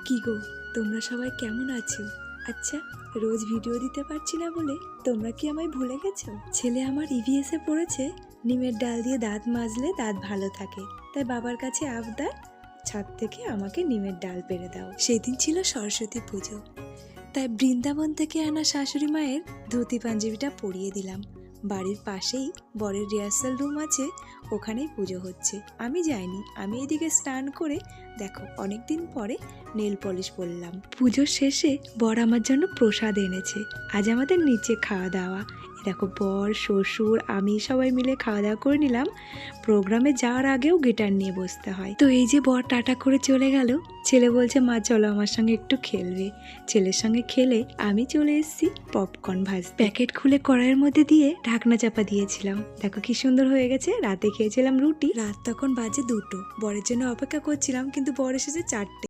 কি গো, তোমরা সবাই কেমন আছো? আচ্ছা, রোজ ভিডিও দিতে পারছি না বলে তোমরা কি আমায় ভুলে গেছো? ছেলে আমার ইভিএসে পড়েছে, নিমের ডাল দিয়ে দাঁত মাজলে দাঁত ভালো থাকে, তাই বাবার কাছে আবদার ছাদ থেকে আমাকে নিমের ডাল পেড়ে দাও। সেদিন ছিল সরস্বতী পুজো, তাই বৃন্দাবন থেকে আনা শাশুড়ি মায়ের ধুতি পাঞ্জাবিটা পরিয়ে দিলাম। বাড়ির পাশেই বরের রিহার্সাল রুম আছে, ওখানেই পুজো হচ্ছে। আমি যাইনি, আমি এদিকে স্নান করে দেখো অনেকদিন পরে নেল পলিশ পরলাম। পুজোর শেষে বর আমার জন্য প্রসাদ এনেছে। আজ আমাদের নিচে খাওয়া দাওয়া। দেখো বর, শ্বশুর, আমি সবাই মিলে খাওয়া দাওয়া করে নিলাম। প্রোগ্রামে যাওয়ার আগেও গিটার নিয়ে বসতে হয়। তো এই যে বর টাটা করে চলে গেল, ছেলে বলছে মা চলো আমার সঙ্গে একটু খেলবে। ছেলের সঙ্গে খেলে আমি চলে এসেছি পপকর্ন ভাজতে। প্যাকেট খুলে কড়াইয়ের মধ্যে দিয়ে ঢাকনা চাপা দিয়েছিলাম। দেখো কি সুন্দর হয়ে গেছে। রাতে খেয়েছিলাম রুটি। রাত তখন বাজে 2টো। বরের জন্য অপেক্ষা করছিলাম, কিন্তু বর এসেছে 4টে।